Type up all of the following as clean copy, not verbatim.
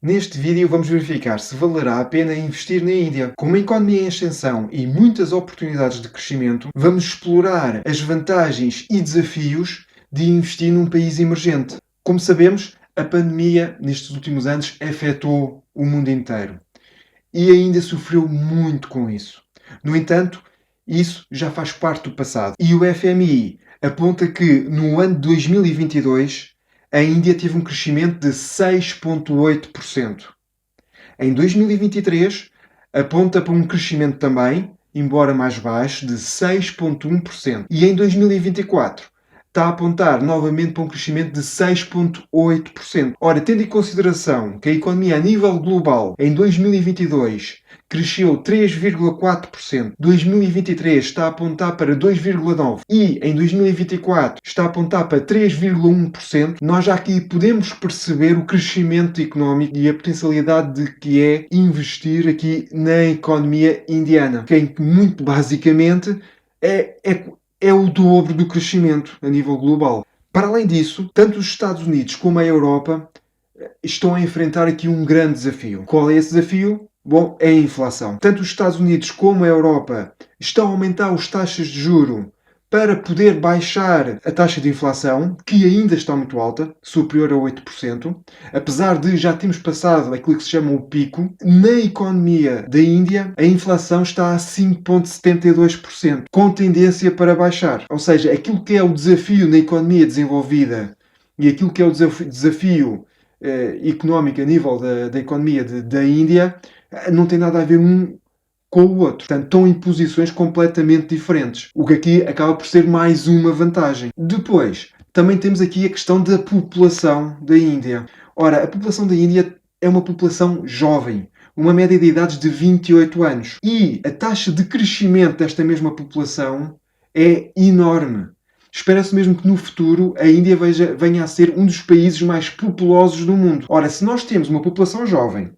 Neste vídeo vamos verificar se valerá a pena investir na Índia. Com uma economia em ascensão e muitas oportunidades de crescimento, vamos explorar as vantagens e desafios de investir num país emergente. Como sabemos, a pandemia nestes últimos anos afetou o mundo inteiro e ainda sofreu muito com isso. No entanto, isso já faz parte do passado. E o FMI aponta que no ano de 2022 a Índia teve um crescimento de 6,8%. Em 2023 aponta para um crescimento também, embora mais baixo, de 6,1%. E em 2024 está a apontar novamente para um crescimento de 6,8%. Ora, tendo em consideração que a economia a nível global em 2022 cresceu 3,4%, 2023 está a apontar para 2,9% e em 2024 está a apontar para 3,1%, nós já aqui podemos perceber o crescimento económico e a potencialidade de que é investir aqui na economia indiana, que muito basicamente é o dobro do crescimento a nível global. Para além disso, tanto os Estados Unidos como a Europa estão a enfrentar aqui um grande desafio. Qual é esse desafio? Bom, é a inflação. Tanto os Estados Unidos como a Europa estão a aumentar as taxas de juro para poder baixar a taxa de inflação, que ainda está muito alta, superior a 8%, apesar de já termos passado aquilo que se chama o pico. Na economia da Índia, a inflação está a 5,72%, com tendência para baixar. Ou seja, aquilo que é o desafio na economia desenvolvida e aquilo que é o desafio económico a nível da economia da Índia não tem nada a ver um com o outro. Portanto, estão em posições completamente diferentes. O que aqui acaba por ser mais uma vantagem. Depois, também temos aqui a questão da população da Índia. Ora, a população da Índia é uma população jovem, uma média de idades de 28 anos. E a taxa de crescimento desta mesma população é enorme. Espera-se mesmo que no futuro a Índia venha a ser um dos países mais populosos do mundo. Ora, se nós temos uma população jovem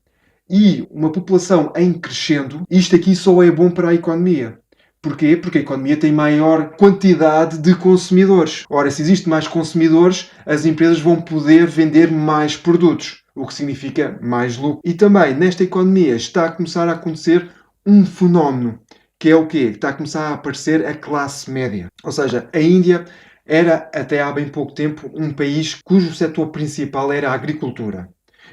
e uma população em crescendo, isto aqui só é bom para a economia. Porquê? Porque a economia tem maior quantidade de consumidores. Ora, se existe mais consumidores, as empresas vão poder vender mais produtos, o que significa mais lucro. E também, nesta economia, está a começar a acontecer um fenómeno, que é o quê? Está a começar a aparecer a classe média. Ou seja, a Índia era, até há bem pouco tempo, um país cujo setor principal era a agricultura.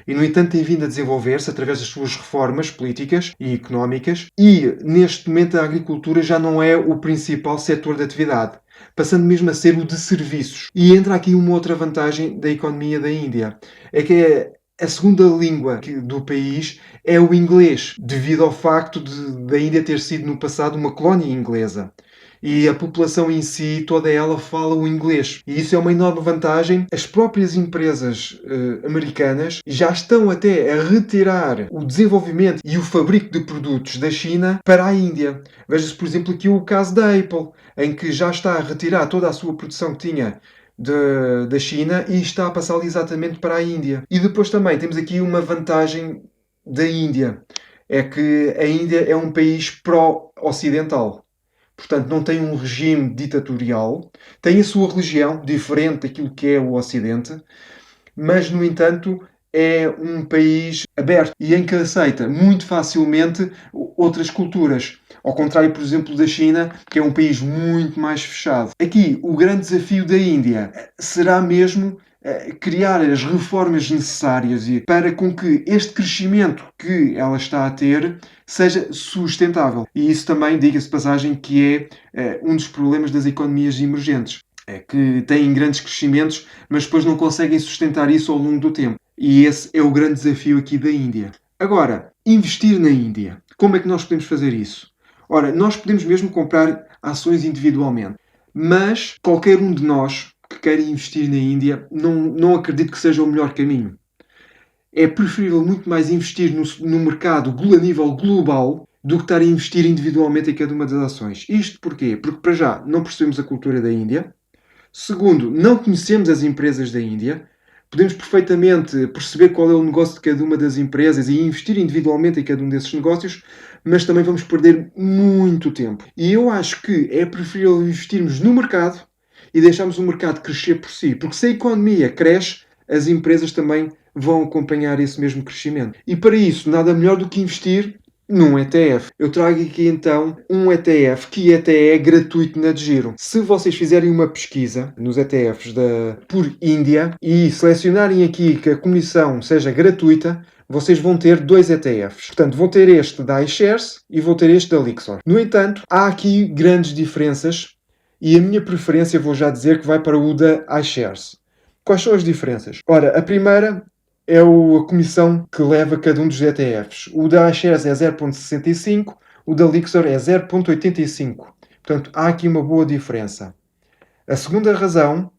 E, no entanto, tem vindo a desenvolver-se através das suas reformas políticas e económicas e, neste momento, a agricultura já não é o principal setor de atividade, passando mesmo a ser o de serviços. E entra aqui uma outra vantagem da economia da Índia, é que a segunda língua do país é o inglês, devido ao facto da Índia ter sido no passado uma colónia inglesa. E a população em si, toda ela fala o inglês. E isso é uma enorme vantagem. As próprias empresas americanas já estão até a retirar o desenvolvimento e o fabrico de produtos da China para a Índia. Veja-se, por exemplo, aqui o caso da Apple, em que já está a retirar toda a sua produção que tinha da China e está a passá-la exatamente para a Índia. E depois também temos aqui uma vantagem da Índia. É que a Índia é um país pró-ocidental. Portanto, não tem um regime ditatorial, tem a sua religião, diferente daquilo que é o Ocidente, mas, no entanto, é um país aberto e em que aceita muito facilmente outras culturas. Ao contrário, por exemplo, da China, que é um país muito mais fechado. Aqui, o grande desafio da Índia será mesmo criar as reformas necessárias para com que este crescimento que ela está a ter seja sustentável. E isso também, diga-se de passagem, que é um dos problemas das economias emergentes. É que têm grandes crescimentos, mas depois não conseguem sustentar isso ao longo do tempo. E esse é o grande desafio aqui da Índia. Agora, investir na Índia. Como é que nós podemos fazer isso? Ora, nós podemos mesmo comprar ações individualmente, mas qualquer um de nós que queira investir na Índia não acredito que seja o melhor caminho. É preferível muito mais investir no mercado a nível global do que estar a investir individualmente em cada uma das ações. Isto porquê? Porque, para já, não percebemos a cultura da Índia. Segundo, não conhecemos as empresas da Índia. Podemos perfeitamente perceber qual é o negócio de cada uma das empresas e investir individualmente em cada um desses negócios, mas também vamos perder muito tempo. E eu acho que é preferível investirmos no mercado e deixarmos o mercado crescer por si. Porque se a economia cresce, as empresas também vão acompanhar esse mesmo crescimento. E para isso, nada melhor do que investir num ETF. Eu trago aqui então um ETF que até é gratuito na DGIRO. Se vocês fizerem uma pesquisa nos ETFs por Índia e selecionarem aqui que a comissão seja gratuita, vocês vão ter dois ETFs. Portanto, vão ter este da iShares e vão ter este da Lixor. No entanto, há aqui grandes diferenças e a minha preferência vou já dizer que vai para o da iShares. Quais são as diferenças? Ora, a primeira é a comissão que leva cada um dos ETFs. O da iShares é 0,65, o da Lixor é 0,85. Portanto, há aqui uma boa diferença. A segunda razão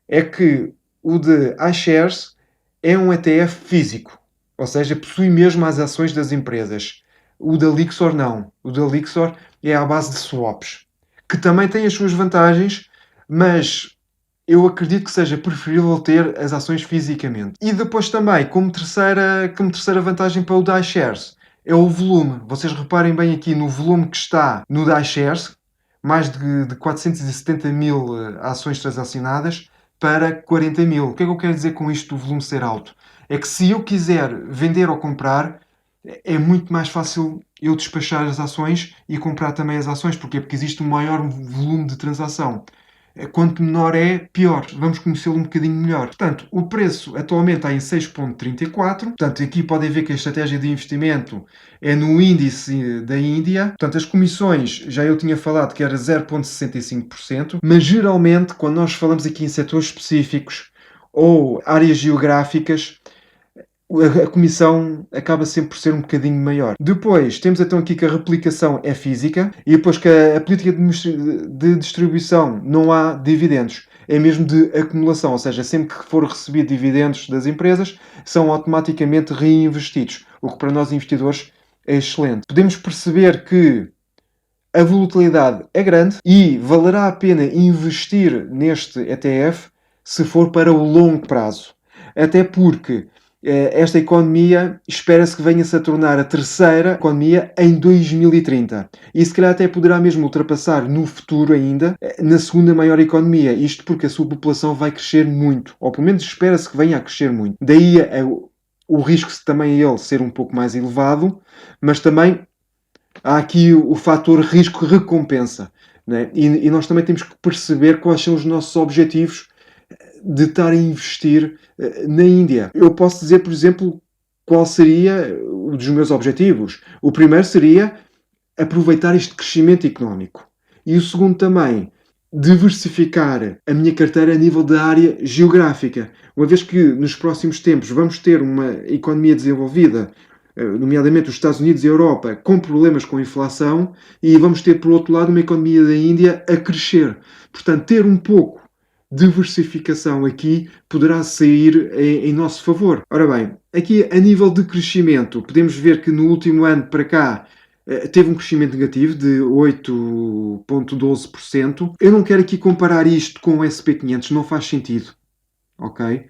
é que o de iShares é um ETF físico, ou seja, possui mesmo as ações das empresas. O da Lixor não. O da Lixor é à base de swaps, que também tem as suas vantagens, mas eu acredito que seja preferível ter as ações fisicamente. E depois também, como terceira vantagem para o da iShares, é o volume. Vocês reparem bem aqui no volume que está no da iShares, mais de 470 mil ações transacionadas para 40 mil. O que é que eu quero dizer com isto do volume ser alto? É que se eu quiser vender ou comprar, é muito mais fácil eu despachar as ações e comprar também as ações. Porquê? Porque existe um maior volume de transação. Quanto menor é, pior. Vamos conhecê-lo um bocadinho melhor. Portanto, o preço atualmente está em 6,34. Portanto, aqui podem ver que a estratégia de investimento é no índice da Índia. Portanto, as comissões, já eu tinha falado que era 0,65%, mas geralmente, quando nós falamos aqui em setores específicos ou áreas geográficas, a comissão acaba sempre por ser um bocadinho maior. Depois, temos então aqui que a replicação é física e depois que a política de distribuição não há dividendos. É mesmo de acumulação, ou seja, sempre que for recebido dividendos das empresas, são automaticamente reinvestidos, o que para nós investidores é excelente. Podemos perceber que a volatilidade é grande e valerá a pena investir neste ETF se for para o longo prazo. Até porque esta economia espera-se que venha-se a tornar a terceira economia em 2030. E se calhar até poderá mesmo ultrapassar no futuro ainda na segunda maior economia. Isto porque a sua população vai crescer muito. Ou pelo menos espera-se que venha a crescer muito. Daí o risco também ele ser um pouco mais elevado, mas também há aqui o fator risco-recompensa. Né? E nós também temos que perceber quais são os nossos objetivos de estar a investir na Índia. Eu posso dizer, por exemplo, qual seria um dos meus objetivos. O primeiro seria aproveitar este crescimento económico. E o segundo também, diversificar a minha carteira a nível da área geográfica. Uma vez que nos próximos tempos vamos ter uma economia desenvolvida, nomeadamente os Estados Unidos e a Europa, com problemas com a inflação, e vamos ter, por outro lado, uma economia da Índia a crescer. Portanto, ter um pouco diversificação aqui poderá sair em nosso favor. Ora bem, aqui a nível de crescimento, podemos ver que no último ano para cá teve um crescimento negativo de 8,12%. Eu não quero aqui comparar isto com o SP500, não faz sentido. Ok?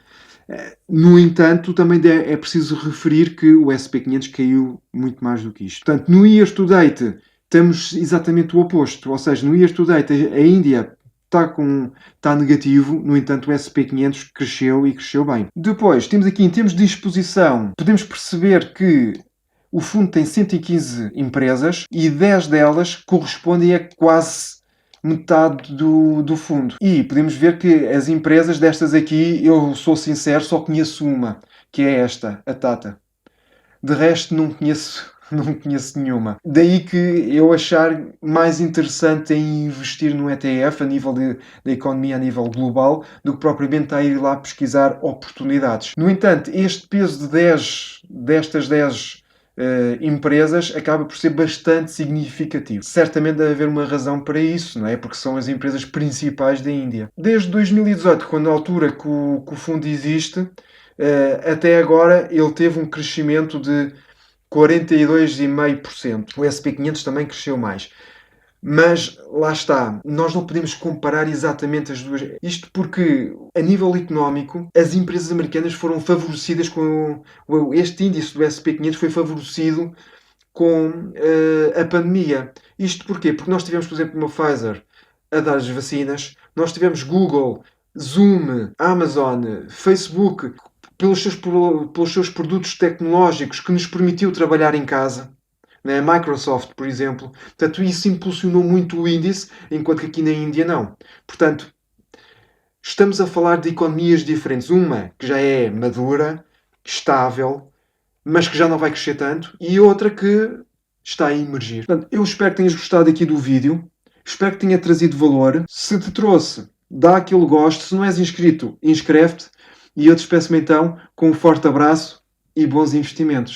No entanto, também é preciso referir que o SP500 caiu muito mais do que isto. Portanto, no year to date temos exatamente o oposto. Ou seja, no year to date a Índia está negativo, no entanto o SP500 cresceu e cresceu bem. Depois, temos aqui em termos de exposição, podemos perceber que o fundo tem 115 empresas e 10 delas correspondem a quase metade do fundo. E podemos ver que as empresas destas aqui, eu sou sincero, só conheço uma, que é esta, a Tata. De resto, não conheço nenhuma. Daí que eu achar mais interessante em investir no ETF a nível da economia a nível global do que propriamente a ir lá pesquisar oportunidades. No entanto, este peso de 10 destas 10 empresas acaba por ser bastante significativo. Certamente deve haver uma razão para isso, não é? Porque são as empresas principais da Índia. Desde 2018, quando a altura que o fundo existe, até agora ele teve um crescimento de 42,5%. O SP500 também cresceu mais. Mas lá está, nós não podemos comparar exatamente as duas. Isto porque, a nível económico, as empresas americanas foram favorecidas com. Este índice do SP500 foi favorecido com a pandemia. Isto porquê? Porque nós tivemos, por exemplo, uma Pfizer a dar as vacinas, nós tivemos Google, Zoom, Amazon, Facebook, pelos seus produtos tecnológicos que nos permitiu trabalhar em casa, né? A Microsoft, por exemplo. Portanto, isso impulsionou muito o índice, enquanto que aqui na Índia não. Portanto, estamos a falar de economias diferentes. Uma que já é madura, estável, mas que já não vai crescer tanto, e outra que está a emergir. Portanto, eu espero que tenhas gostado aqui do vídeo. Espero que tenha trazido valor. Se te trouxe, dá aquele gosto. Se não és inscrito, inscreve-te. E eu despeço-me então com um forte abraço e bons investimentos.